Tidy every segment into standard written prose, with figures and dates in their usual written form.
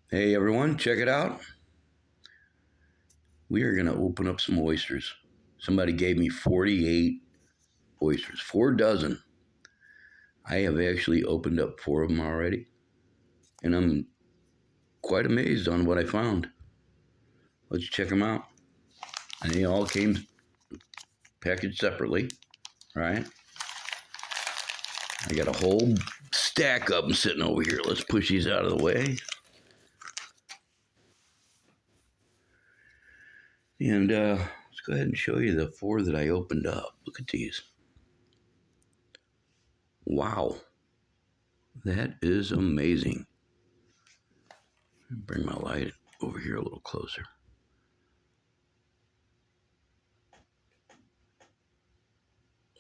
Hey everyone, check it out. We are going to open up some oysters. Somebody gave me 48 oysters, 4 dozen. I have actually opened up 4 of them already, and I'm quite amazed on what I found. Let's check them out. And they all came packaged separately, right? I got a whole stack of them sitting over here. Let's push these out of the way. And let's go ahead and show you the 4 that I opened up. Look at these. Wow. That is amazing. Bring my light over here a little closer.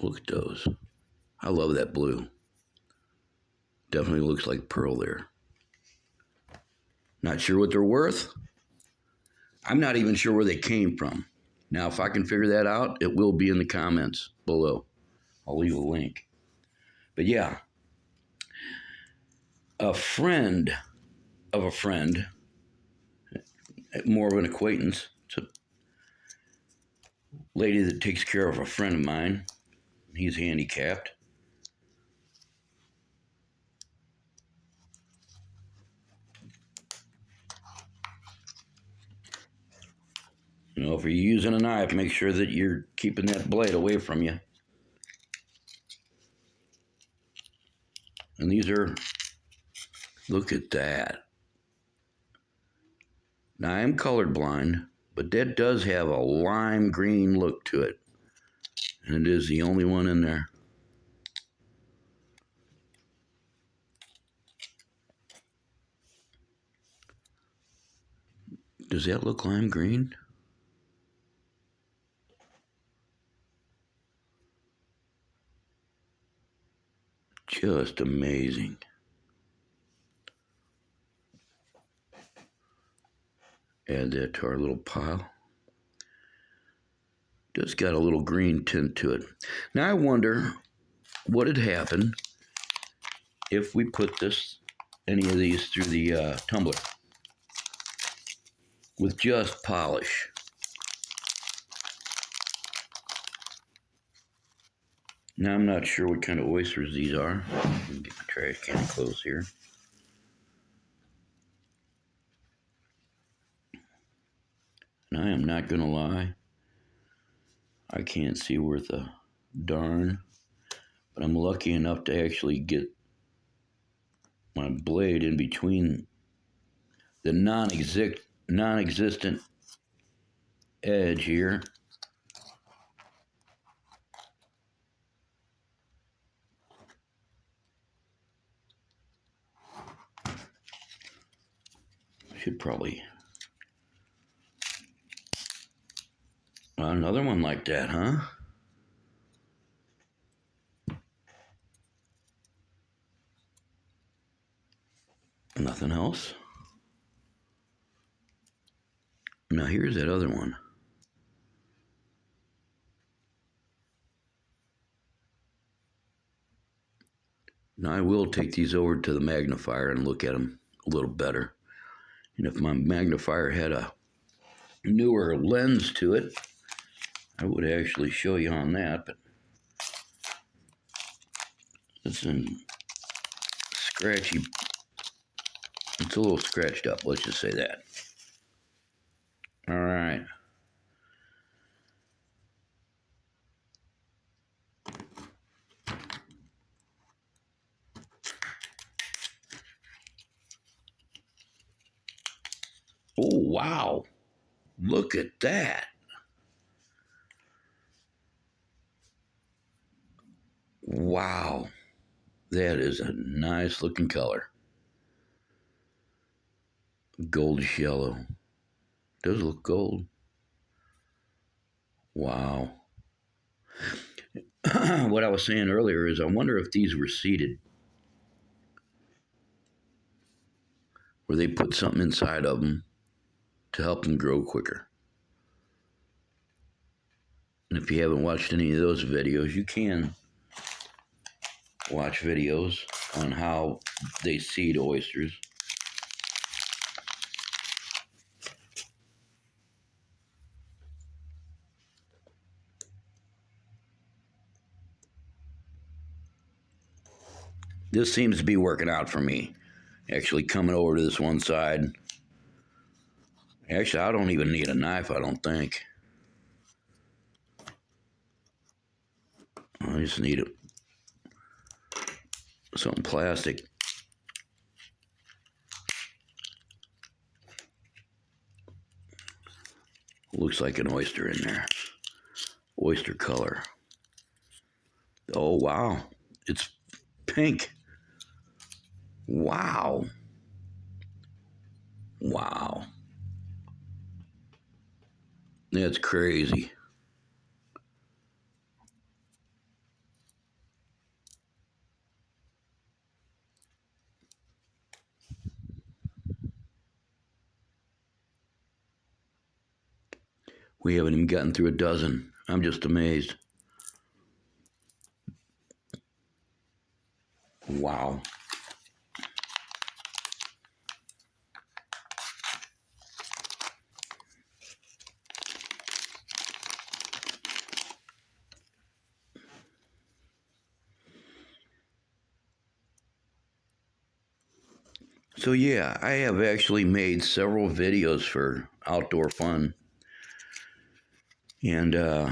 Look at those. I love that blue. Definitely looks like pearl there. Not sure what they're worth. I'm not even sure where they came from. Now, if I can figure that out, it will be in the comments below. I'll leave a link. But yeah, a friend of a friend, more of an acquaintance, it's a lady that takes care of a friend of mine. He's handicapped. You know, if you're using a knife, make sure that you're keeping that blade away from you. And these are, look at that. Now, I am colorblind, but that does have a lime green look to it. And it is the only one in there. Does that look lime green? Just amazing. Add that to our little pile. Just got a little green tint to it. Now I wonder what would happen if we put any of these through the tumbler with just polish. Now I'm not sure what kind of oysters these are. Let me get my trash can close here. And I am not gonna lie, I can't see worth a darn, but I'm lucky enough to actually get my blade in between the non-existent edge here. Should probably another one like that, huh? Nothing else. Now here's that other one. Now I will take these over to the magnifier and look at them a little better. And if my magnifier had a newer lens to it, I would actually show you on that, but it's in scratchy. It's a little scratched up, let's just say that. All right. Oh, wow. Look at that. Wow. That is a nice looking color. Goldish yellow. Does look gold. Wow. What I was saying earlier is I wonder if these were seeded, where they put something inside of them to help them grow quicker. And if you haven't watched any of those videos, you can watch videos on how they seed oysters. This seems to be working out for me. Actually coming over to this one side. Actually, I don't even need a knife, I don't think. I just need something plastic. Looks like an oyster in there. Oyster color. Oh, wow. It's pink. Wow. Wow. That's crazy. We haven't even gotten through a dozen. I'm just amazed. Wow. So yeah, I have actually made several videos for outdoor fun. And I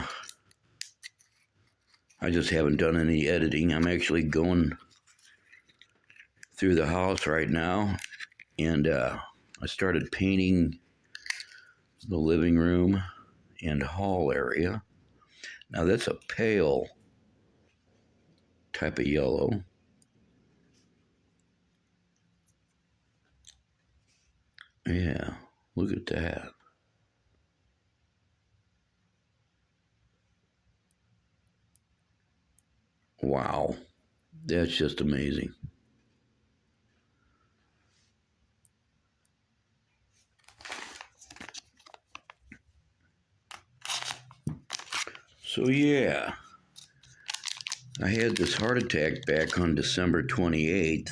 just haven't done any editing. I'm actually going through the house right now. And I started painting the living room and hall area. Now that's a pale type of yellow. Yeah, look at that. Wow, that's just amazing. So yeah, I had this heart attack back on December 28th,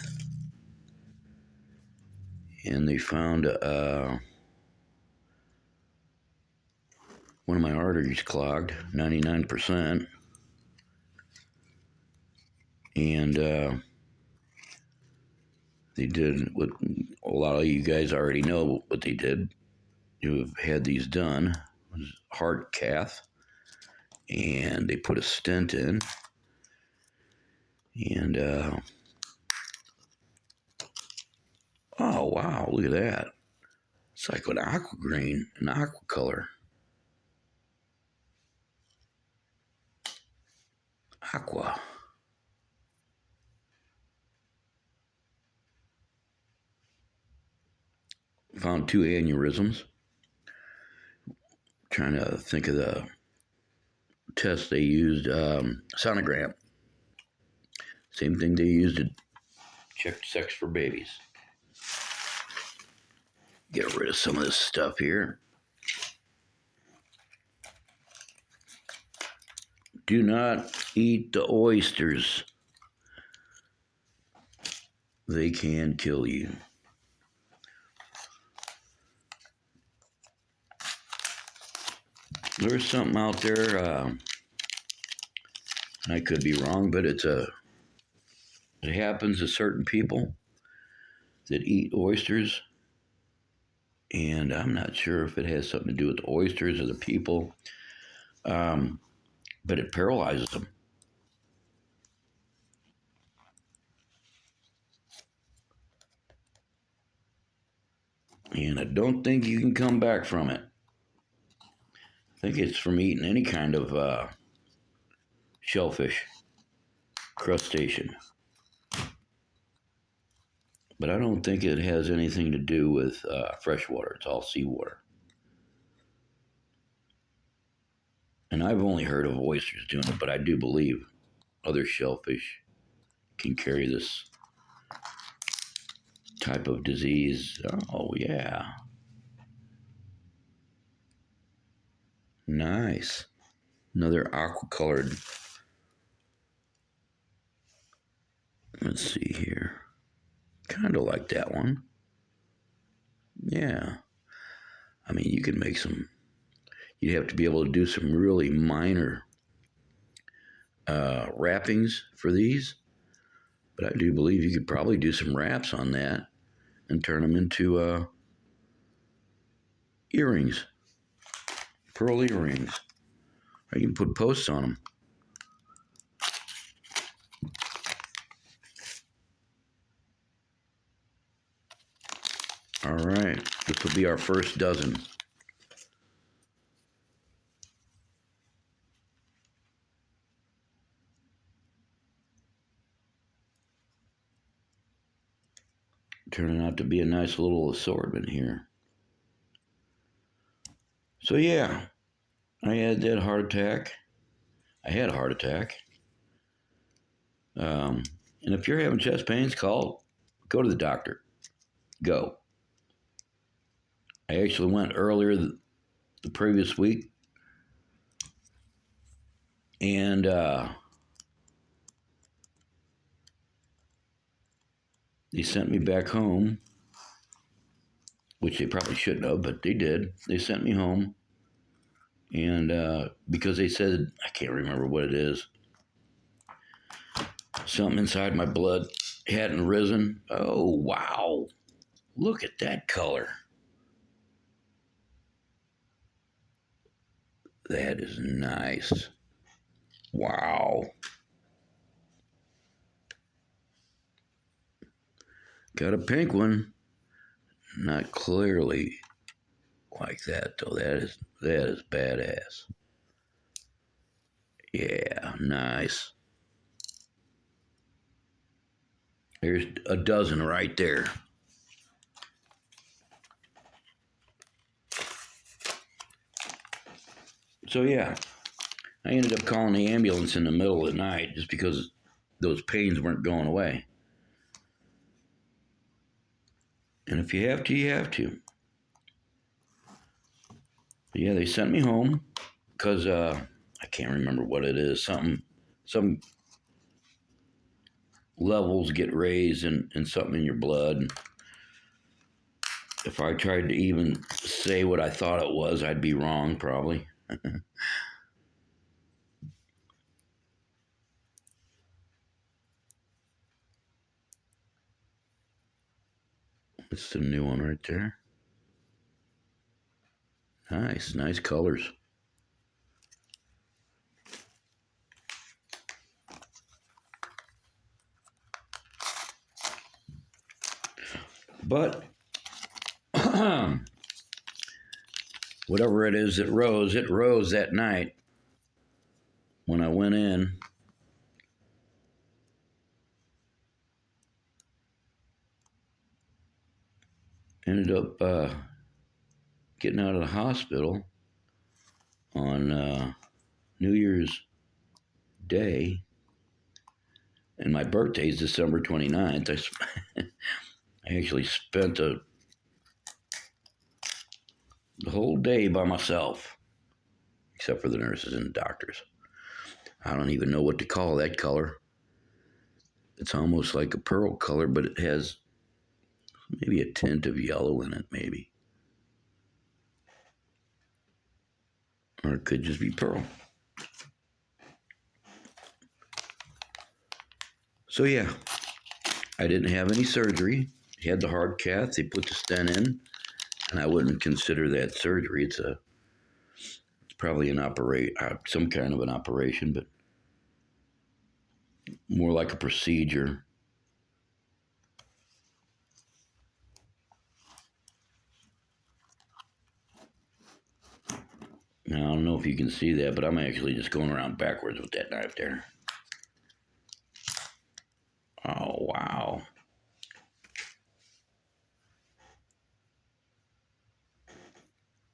and they found one of my arteries clogged, 99%. And they did what a lot of you guys already know what they did. You've had these done. It was heart cath, and they put a stent in. And oh wow, look at that! It's like an aqua green, an aqua color. Aqua. Found 2 aneurysms. Trying to think of the test they used. Sonogram. Same thing they used to check sex for babies. Get rid of some of this stuff here. Do not eat the oysters. They can kill you. There's something out there. I could be wrong, but it happens to certain people that eat oysters, and I'm not sure if it has something to do with the oysters or the people, but it paralyzes them. And I don't think you can come back from it. I think it's from eating any kind of shellfish, crustacean. But I don't think it has anything to do with fresh water. It's all seawater. And I've only heard of oysters doing it, but I do believe other shellfish can carry this type of disease. Oh, yeah. Nice. Another aqua colored. Let's see here. Kind of like that one. Yeah. I mean, you could make some, you'd have to be able to do some really minor wrappings for these. But I do believe you could probably do some wraps on that and turn them into earrings, pearl earrings. Or you can put posts on them. All right, this will be our first dozen. Turning out to be a nice little assortment here. So yeah, I had that heart attack. I had a heart attack. And if you're having chest pains, go to the doctor. Go. I actually went earlier the previous week, and they sent me back home, which they probably shouldn't have, but they did. They sent me home, and because they said, I can't remember what it is, something inside my blood hadn't risen. Oh, wow. Look at that color. That is nice. Wow. Got a pink one. Not clearly like that, though. That is badass. Yeah, nice. There's a dozen right there. So yeah, I ended up calling the ambulance in the middle of the night just because those pains weren't going away. And if you have to, you have to. But yeah, they sent me home because I can't remember what it is. Some levels get raised in something in your blood. If I tried to even say what I thought it was, I'd be wrong probably. It's the new one right there. Nice colors. But whatever it is, it rose that night when I went in. Ended up getting out of the hospital on New Year's Day, and my birthday is December 29th. I actually spent the whole day by myself, except for the nurses and the doctors. I don't even know what to call that color. It's almost like a pearl color, but it has maybe a tint of yellow in it, maybe. Or it could just be pearl. So yeah, I didn't have any surgery. I had the hard cath. They put the stent in, and I wouldn't consider that surgery. It's probably some kind of an operation, but more like a procedure. Now, I don't know if you can see that, but I'm actually just going around backwards with that knife there. Oh, wow.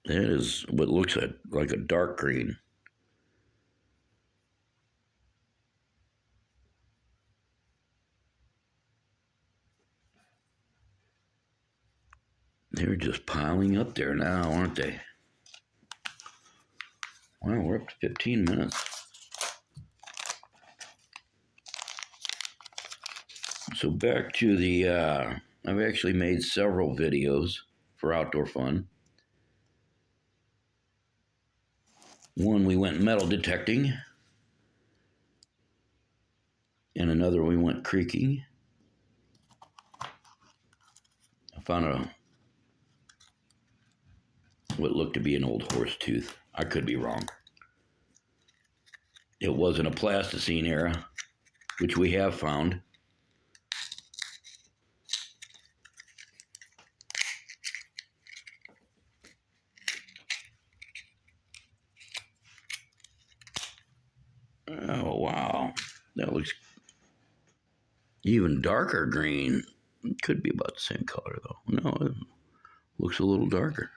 That is what looks like a dark green. They're just piling up there now, aren't they? Wow, we're up to 15 minutes. So back to I've actually made several videos for outdoor fun. One, we went metal detecting, and another, we went creeking. found what looked to be an old horse tooth. I could be wrong. It wasn't a Pleistocene era, which we have found. Oh, wow. That looks even darker green. It could be about the same color, though. No, it looks a little darker.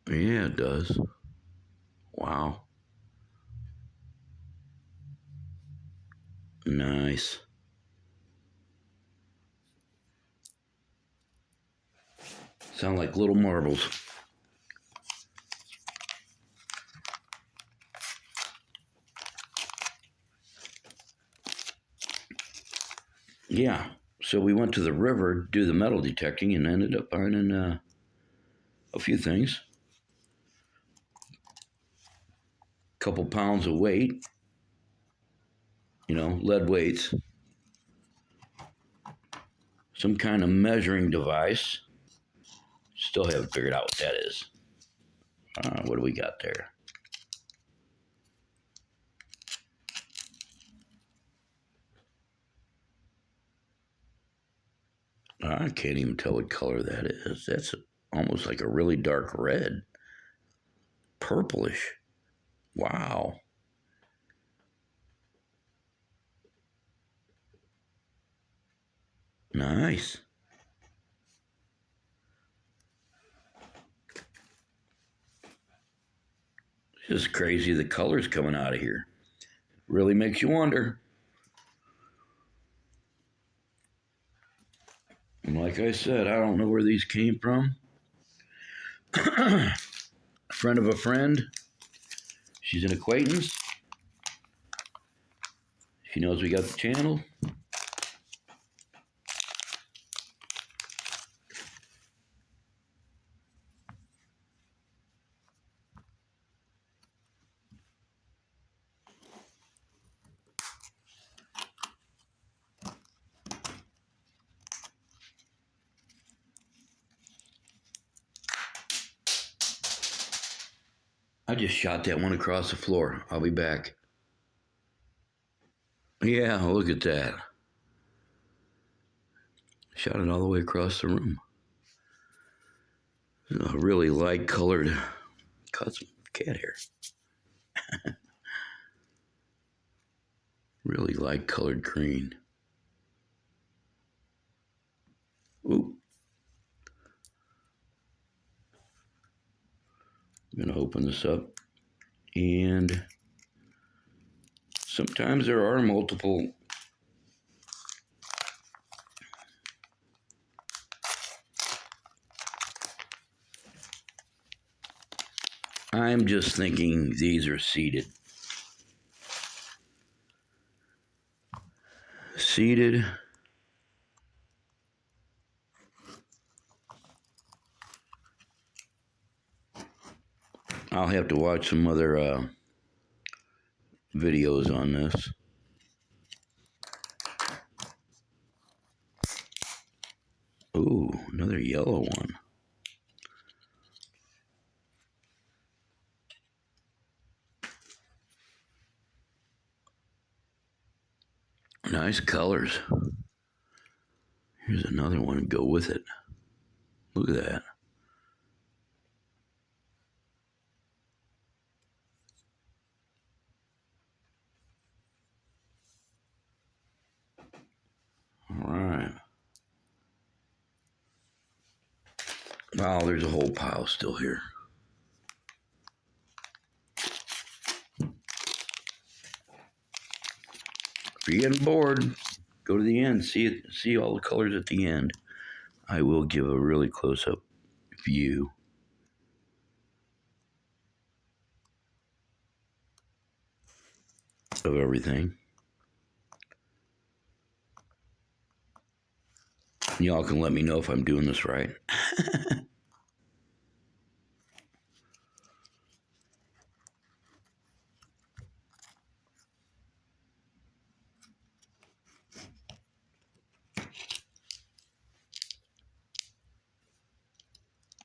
Yeah, it does. Wow. Nice. Sound like little marbles. Yeah. So we went to the river, do the metal detecting, and ended up finding a few things. Couple pounds of weight, lead weights. Some kind of measuring device. Still haven't figured out what that is. What do we got there? I can't even tell what color that is. That's almost like a really dark red. Purplish. Wow. Nice. It's just crazy the colors coming out of here. Really makes you wonder. And like I said, I don't know where these came from. Friend of a friend. She's an acquaintance. She knows we got the channel. I just shot that one across the floor. I'll be back. Yeah, look at that. Shot it all the way across the room. A really light colored, caught some cat hair. Really light colored green. Ooh. I'm going to open this up. And sometimes there are multiple I'm just thinking these are seeded. Seeded. I'll have to watch some other videos on this. Ooh, another yellow one. Nice colors. Here's another one to go with it. Look at that. All right. Wow, there's a whole pile still here. If you're getting bored, go to the end. See all the colors at the end. I will give a really close-up view. Of everything. Y'all can let me know if I'm doing this right.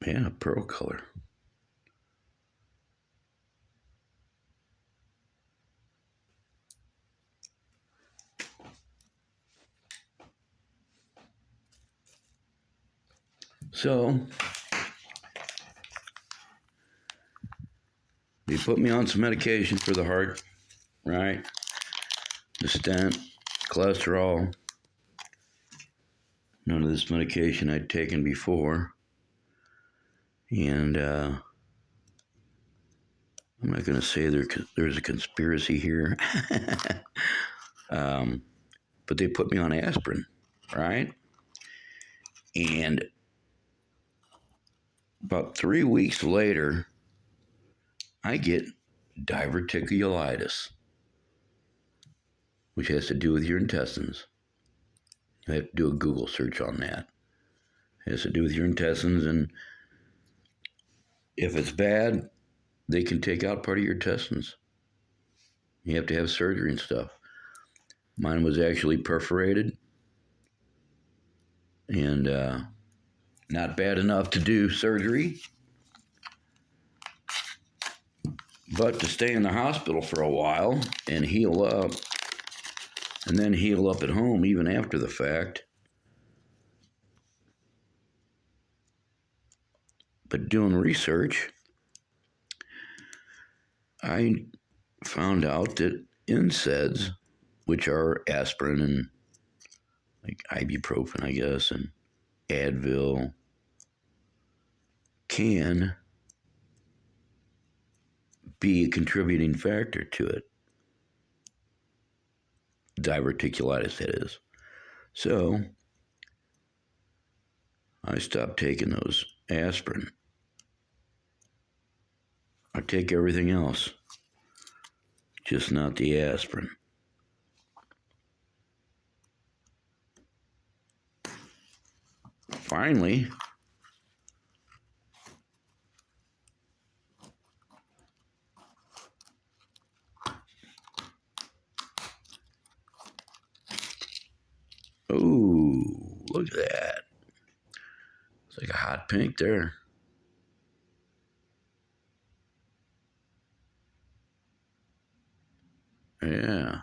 Yeah, pearl color. So they put me on some medication for the heart, right? The stent, cholesterol. None of this medication I'd taken before. And I'm not going to say there's a conspiracy here. But they put me on aspirin, right? And about 3 weeks later, I get diverticulitis, which has to do with your intestines. You have to do a Google search on that. It has to do with your intestines, and if it's bad, they can take out part of your intestines. You have to have surgery and stuff. Mine was actually perforated, and not bad enough to do surgery, but to stay in the hospital for a while and heal up, and then heal up at home even after the fact. But doing research, I found out that NSAIDs, which are aspirin and like ibuprofen, I guess, and Advil, can be a contributing factor to it. Diverticulitis, that is. So I stopped taking those aspirin. I take everything else, just not the aspirin. Finally, ooh, look at that. It's like a hot pink there. Yeah.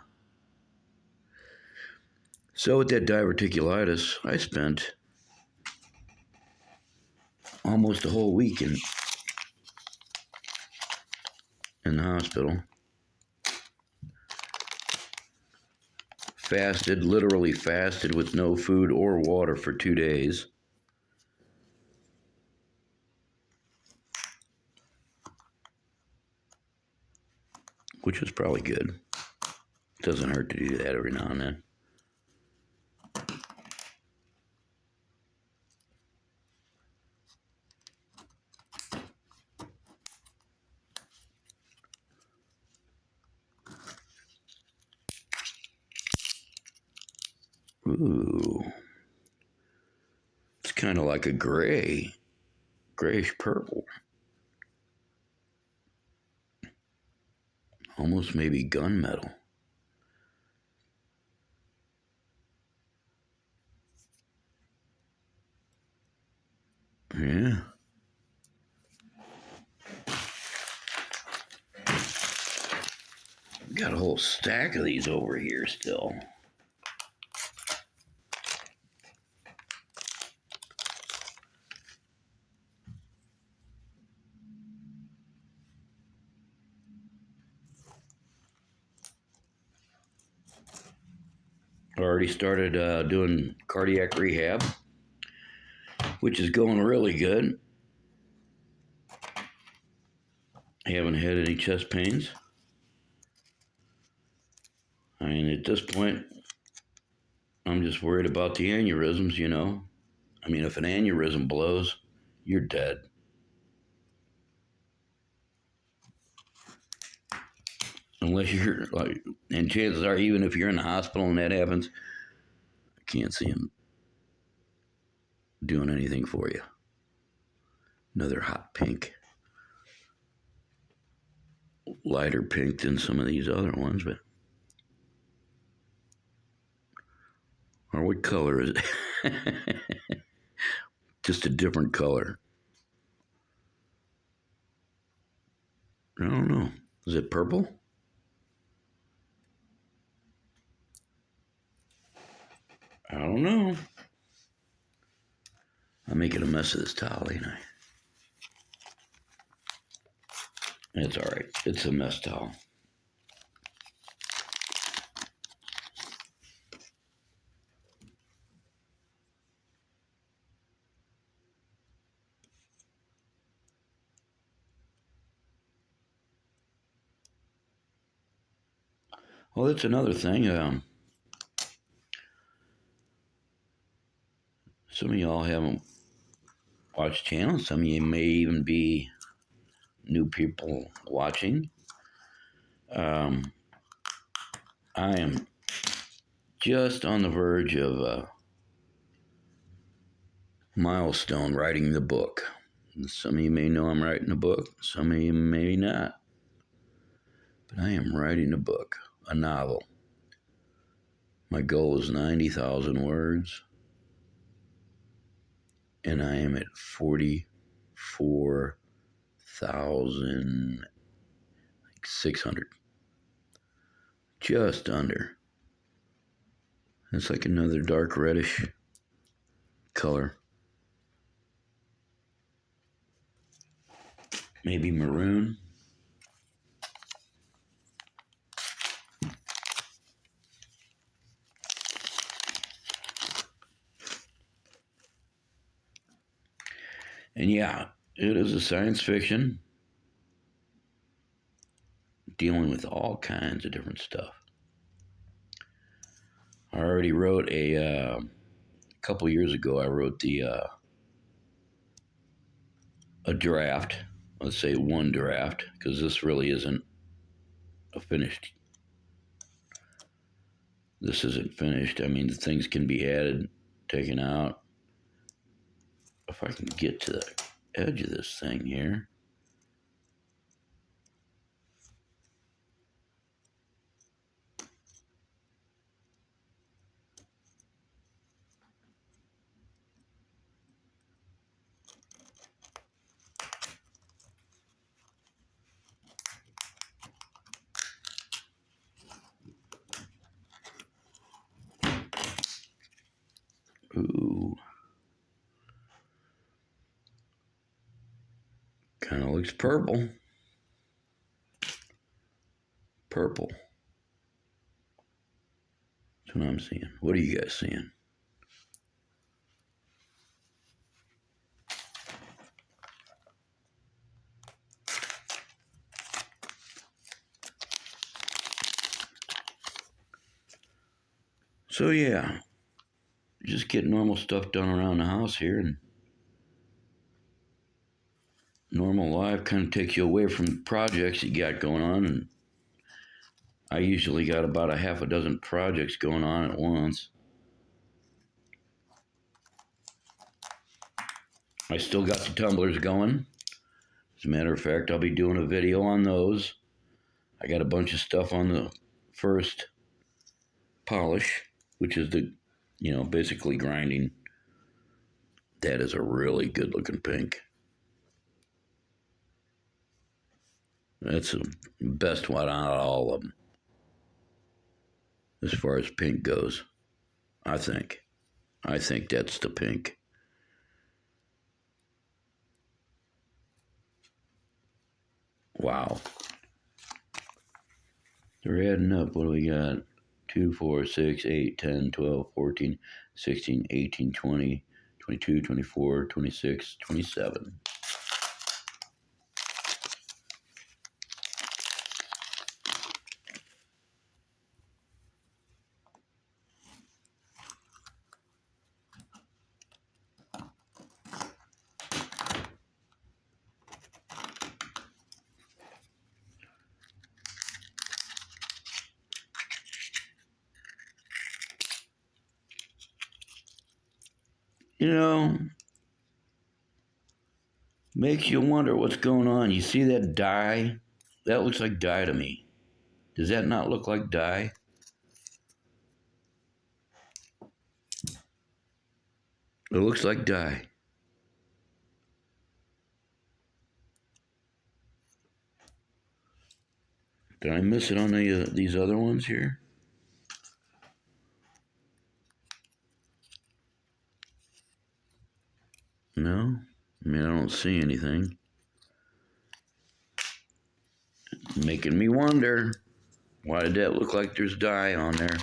So with that diverticulitis, I spent almost a whole week in the hospital. Fasted, literally fasted with no food or water for 2 days. Which was probably good. Doesn't hurt to do that every now and then. Ooh. It's kind of like a grayish purple. Almost maybe gunmetal. Yeah. Got a whole stack of these over here still. Already started doing cardiac rehab, which is going really good. I haven't had any chest pains. I mean, at this point, I'm just worried about the aneurysms, you know. I mean, if an aneurysm blows, you're dead. Unless you're like, and chances are, even if you're in the hospital and that happens, I can't see him doing anything for you. Another hot pink. Lighter pink than some of these other ones, but. Or what color is it? Just a different color. I don't know. Is it purple? I don't know. I'm making a mess of this towel, ain't I? It's all right. It's a mess towel. Well, that's another thing. Some of y'all haven't watched channels. Some of you may even be new people watching. I am just on the verge of a milestone, writing the book. Some of you may know I'm writing a book. Some of you may not. But I am writing a book, a novel. My goal is 90,000 words. And I am at 44,600. Just under. It's like another dark reddish color. Maybe maroon. And yeah, it is a science fiction dealing with all kinds of different stuff. I already wrote a couple years ago. I wrote a draft. Let's say one draft, because this really isn't a finished. This isn't finished. I mean, the things can be added, taken out. If I can get to the edge of this thing here. Ooh. Kind of looks purple. Purple. That's what I'm seeing. What are you guys seeing? So yeah, just get normal stuff done around the house here, and normal life kind of takes you away from projects you got going on. And I usually got about a half a dozen projects going on at once. I still got the tumblers going. As a matter of fact, I'll be doing a video on those. I got a bunch of stuff on the first polish, which is basically grinding. That is a really good looking pink. That's the best one out of all of them, as far as pink goes. I think that's the pink. Wow. They're adding up. What do we got? 2, 4, 6, 8, 10, 12, 14, 16, 18, 20, 22, 24, 26, 27. You know, makes you wonder what's going on. You see that dye? That looks like dye to me. Does that not look like dye? It looks like dye. Did I miss it on these other ones here? No? I mean, I don't see anything. Making me wonder, why did that look like there's dye on there?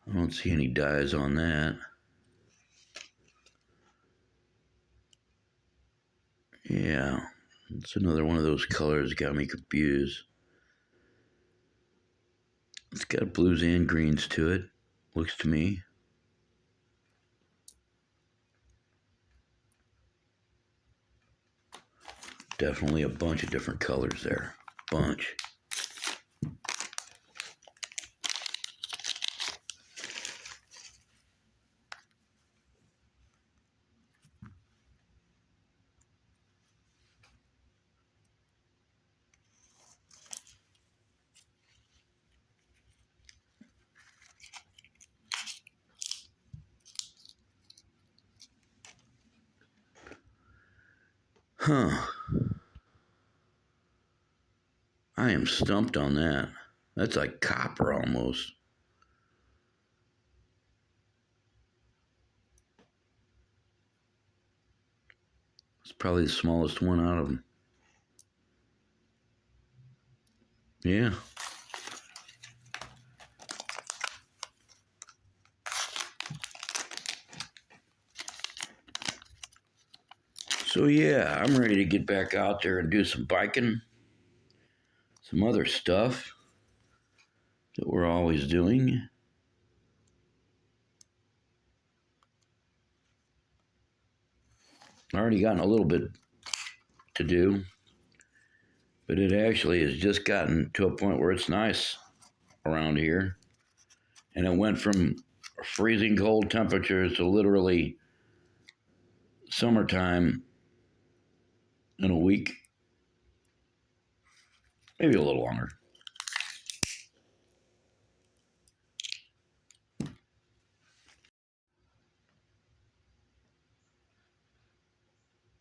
I don't see any dyes on that. Yeah, it's another one of those colors got me confused. It's got blues and greens to it, looks to me. Definitely a bunch of different colors there. Bunch. Huh. I am stumped on that. That's like copper almost. It's probably the smallest one out of them. Yeah. So yeah, I'm ready to get back out there and do some biking. Some other stuff that we're always doing. I already gotten a little bit to do, but it actually has just gotten to a point where it's nice around here. And it went from freezing cold temperatures to literally summertime in a week, maybe a little longer.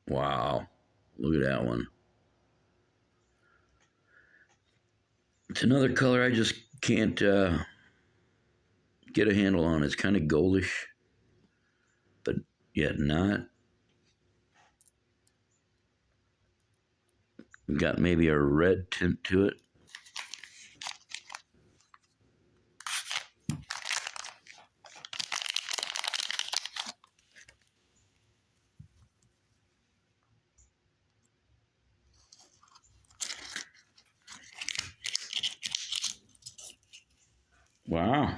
Wow, look at that one. It's another color I just can't get a handle on. It's kind of goldish, but yet not. Got maybe a red tint to it. Wow.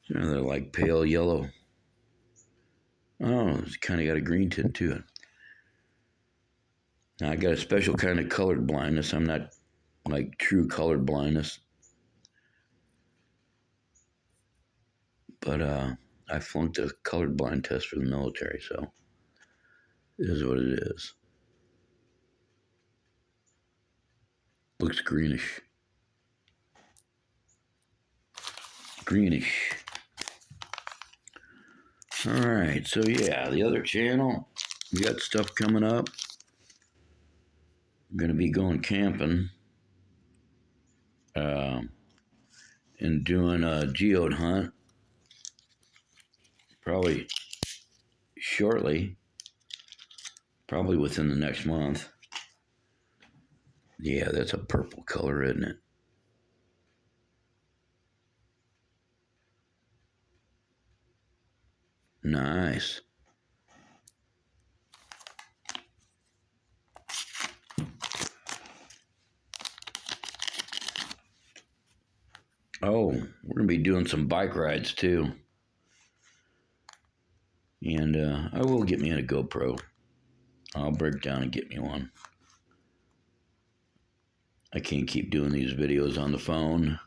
They're like pale yellow. Oh, it's kind of got a green tint to it. Now, I got a special kind of colored blindness. I'm not like true colored blindness. But I flunked a colored blind test for the military, so it is what it is. Looks greenish. Greenish. All right, so yeah, the other channel, we got stuff coming up. I'm gonna be going camping and doing a geode hunt probably shortly, probably within the next month. Yeah, that's a purple color, isn't it? Nice. Oh, we're gonna be doing some bike rides too. And I will get me a GoPro. I'll break down and get me one. I can't keep doing these videos on the phone.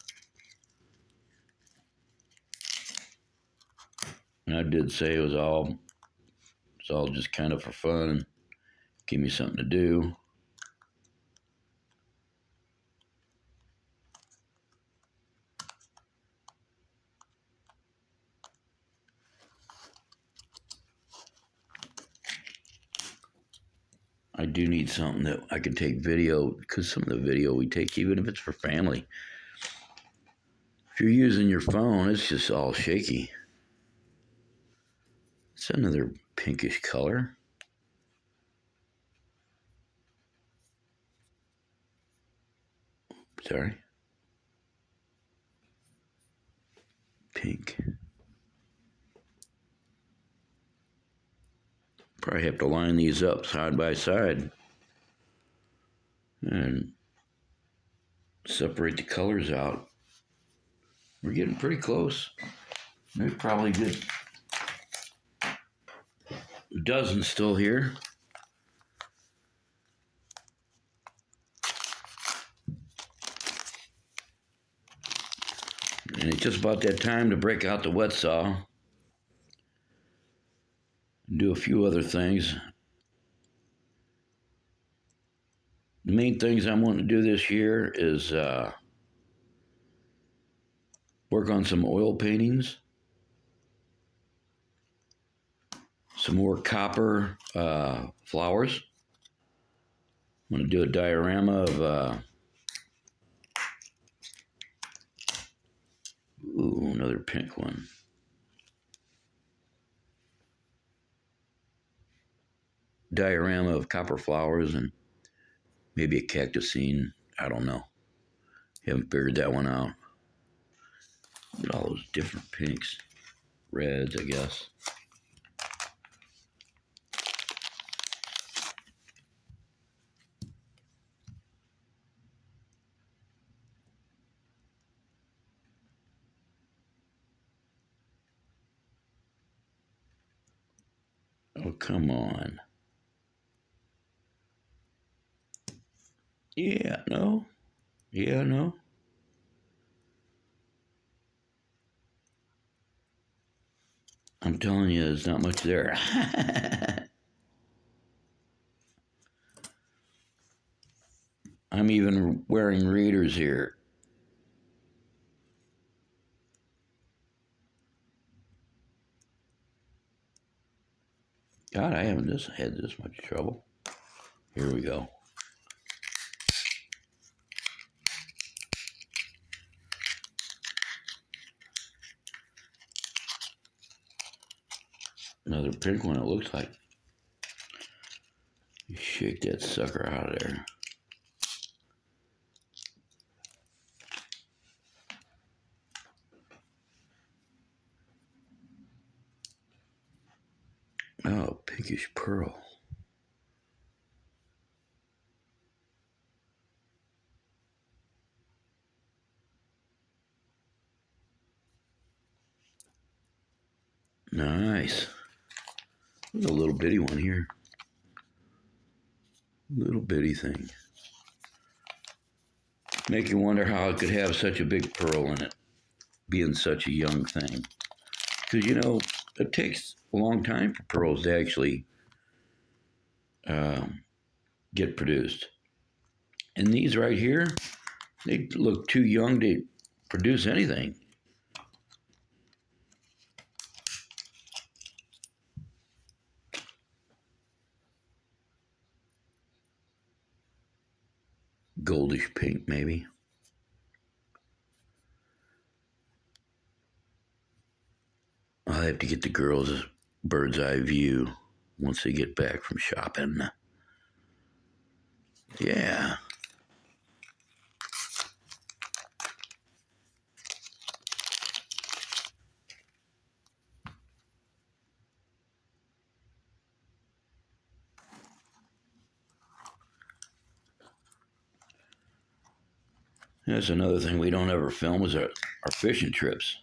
And I did say it's all just kind of for fun. Give me something to do. I do need something that I can take video, because some of the video we take, even if it's for family, if you're using your phone, it's just all shaky. It's another pinkish color. Sorry. Pink. Probably have to line these up side by side and separate the colors out. We're getting pretty close. There's probably a good dozen still here. And it's just about that time to break out the wet saw and do a few other things. The main things I'm wanting to do this year is work on some oil paintings, some more copper flowers. I'm going to do a diorama of, ooh, another pink one. Diorama of copper flowers and maybe a cactus scene. I don't know. Haven't figured that one out. Look at all those different pinks. Reds, I guess. Oh, come on. Yeah, no. Yeah, no. I'm telling you, there's not much there. I'm even wearing readers here. God, I haven't had this much trouble. Here we go. Another pink one, it looks like. You shake that sucker out of there. Oh, pinkish pearl. Nice. There's a little bitty one here. Little bitty thing. Make you wonder how it could have such a big pearl in it, being such a young thing. Because, you know, it takes a long time for pearls to actually get produced. And these right here, they look too young to produce anything. Goldish pink, maybe. I'll have to get the girls a bird's eye view once they get back from shopping. Yeah. That's another thing we don't ever film is our fishing trips.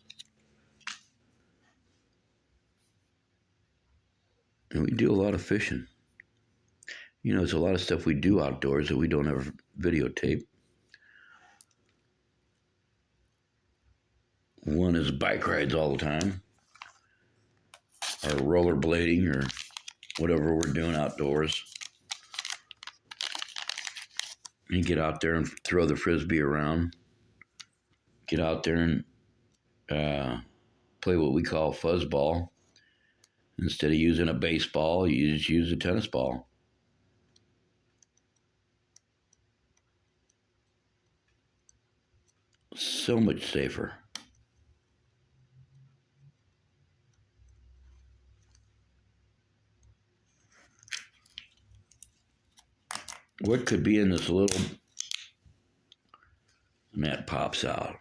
And we do a lot of fishing. You know, there's a lot of stuff we do outdoors that we don't ever videotape. One is bike rides all the time, or rollerblading, or whatever we're doing outdoors. You get out there and throw the frisbee around. Get out there and play what we call fuzzball. Instead of using a baseball, you just use a tennis ball. So much safer. What could be in this little... And that pops out.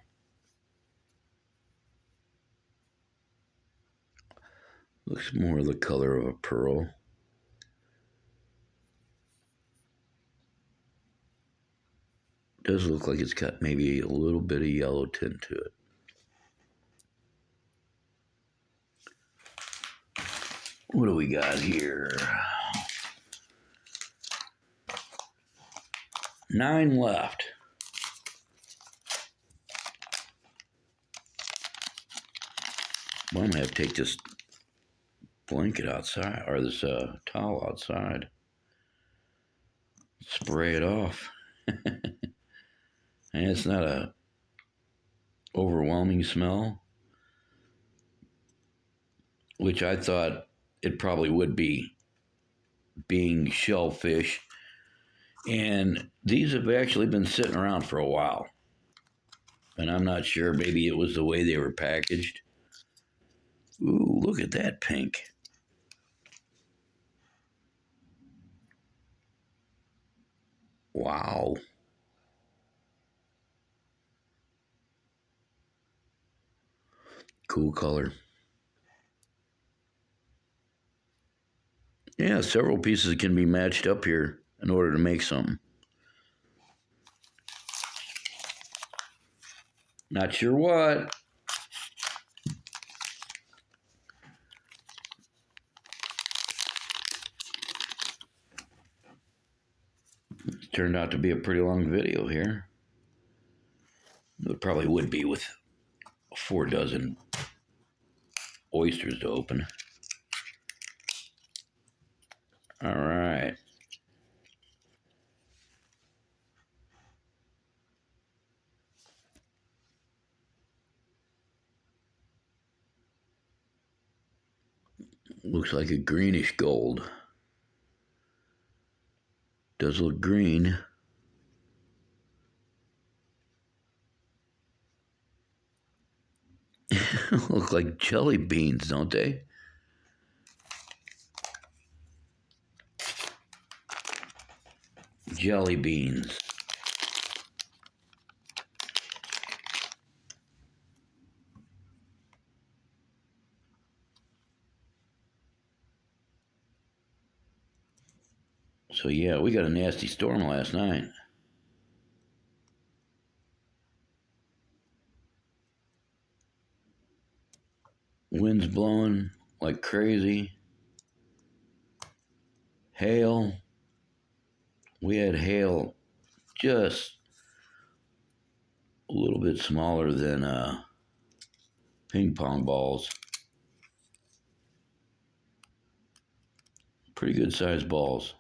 Looks more the color of a pearl. Does look like it's got maybe a little bit of yellow tint to it. What do we got here? 9 left. Well, I'm gonna have to take this blanket outside, or this towel outside. Spray it off. And it's not a overwhelming smell, which I thought it probably would be, being shellfish. And these have actually been sitting around for a while. And I'm not sure, maybe it was the way they were packaged. Ooh, look at that pink. Wow. Cool color. Yeah, several pieces can be matched up here in order to make something. Not sure what. It turned out to be a pretty long video here. It probably would be with 4 dozen oysters to open. All right. Looks like a greenish gold. Does look green. Look like jelly beans, don't they? Jelly beans. So yeah, we got a nasty storm last night. Winds blowing like crazy. Hail. We had hail just a little bit smaller than ping pong balls. Pretty good sized balls.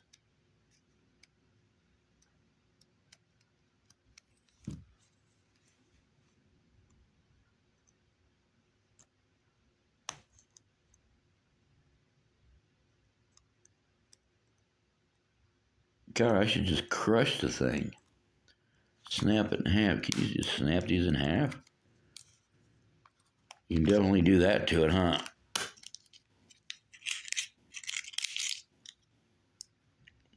God, I should just crush the thing. Snap it in half. Can you just snap these in half? You can definitely do that to it, huh?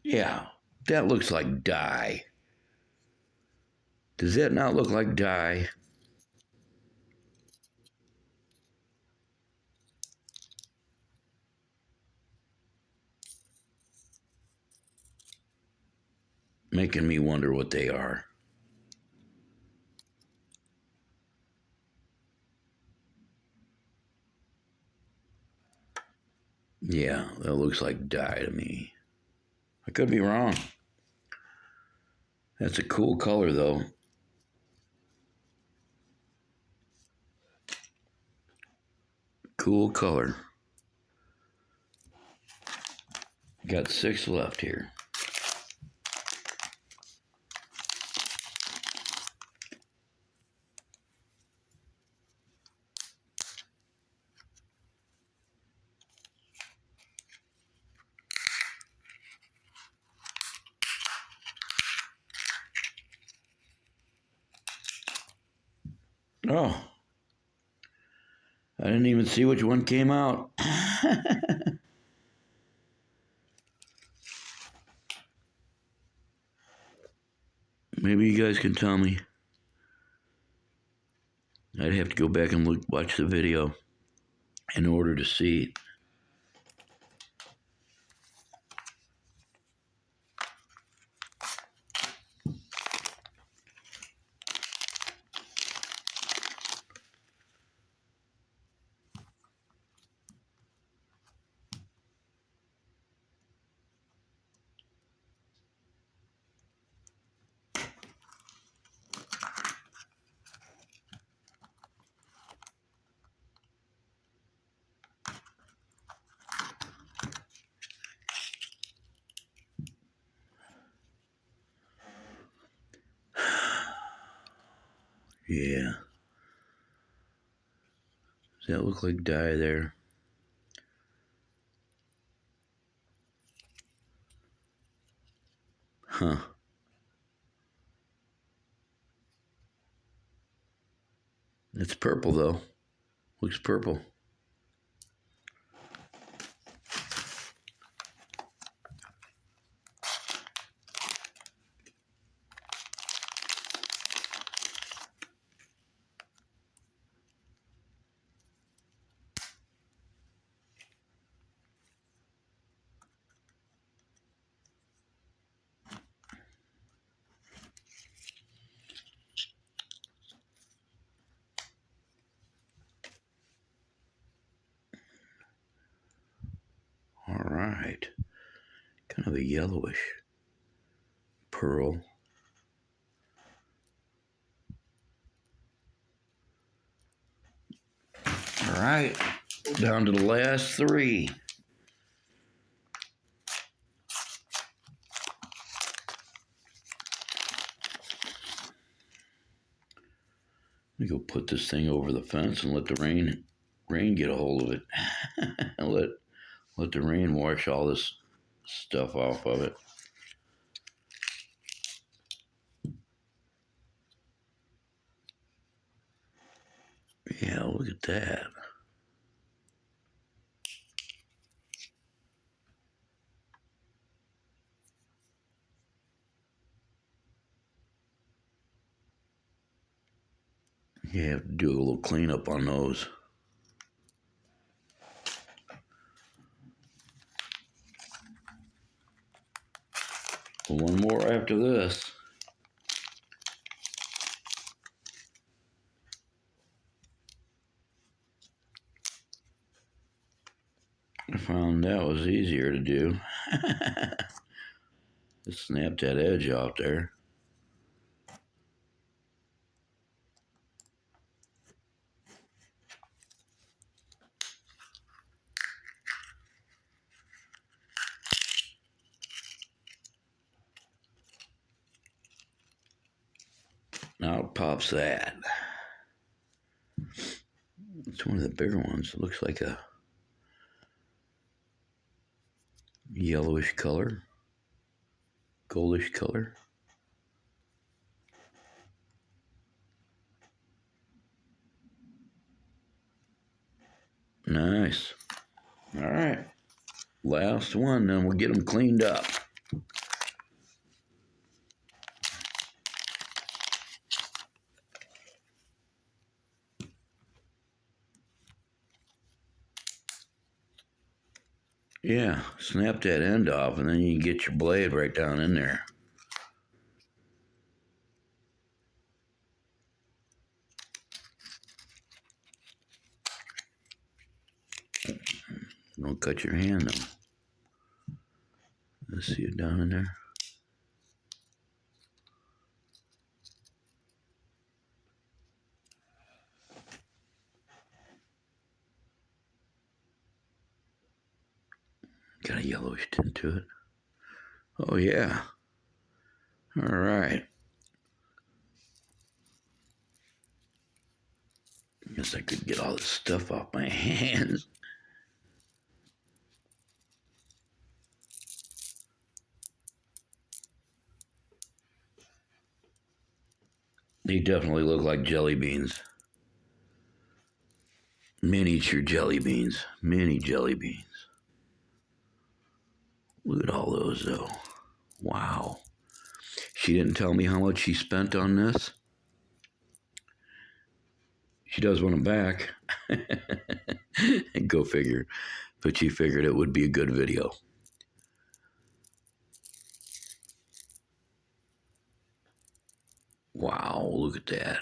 Yeah, that looks like dye. Does that not look like dye? Making me wonder what they are. Yeah, that looks like dye to me. I could be wrong. That's a cool color, though. Cool color. Got 6 left here. Oh, I didn't even see which one came out. Maybe you guys can tell me. I'd have to go back and watch the video in order to see. Yeah. Does that look like dye there? Huh. It's purple though. Looks purple. All right. Kind of a yellowish pearl. All right. Down to the last three. Let me go put this thing over the fence and let the rain get a hold of it. And let the rain wash all this stuff off of it. Yeah, look at that. You have to do a little cleanup on those. One more after this. I found that was easier to do. Just snap that edge off there. Now it pops that. It's one of the bigger ones. It looks like a yellowish color, goldish color. Nice. All right. Last one, then we'll get them cleaned up. Yeah, snap that end off and then you can get your blade right down in there. Don't cut your hand though. Let's see it down in there. Got a yellowish tint to it. Oh yeah. All right. Guess I could get all this stuff off my hands. They definitely look like jelly beans. Miniature jelly beans. Mini jelly beans. Look at all those, though. Wow. She didn't tell me how much she spent on this. She does want them back. Go figure. But she figured it would be a good video. Wow, look at that.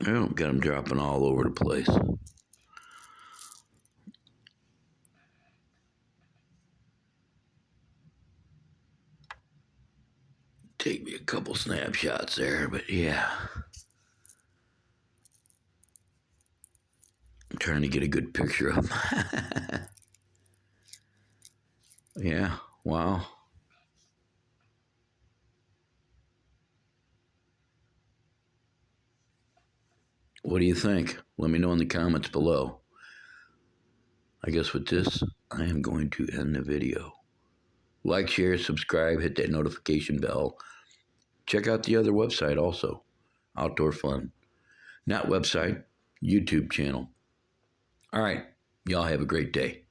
Oh, got them dropping all over the place. Take me a couple snapshots there, but yeah. I'm trying to get a good picture of them. Yeah, wow. What do you think? Let me know in the comments below. I guess with this, I am going to end the video. Like, share, subscribe, hit that notification bell. Check out the other website also, Outdoor Fun. Not website, YouTube channel. All right, y'all have a great day.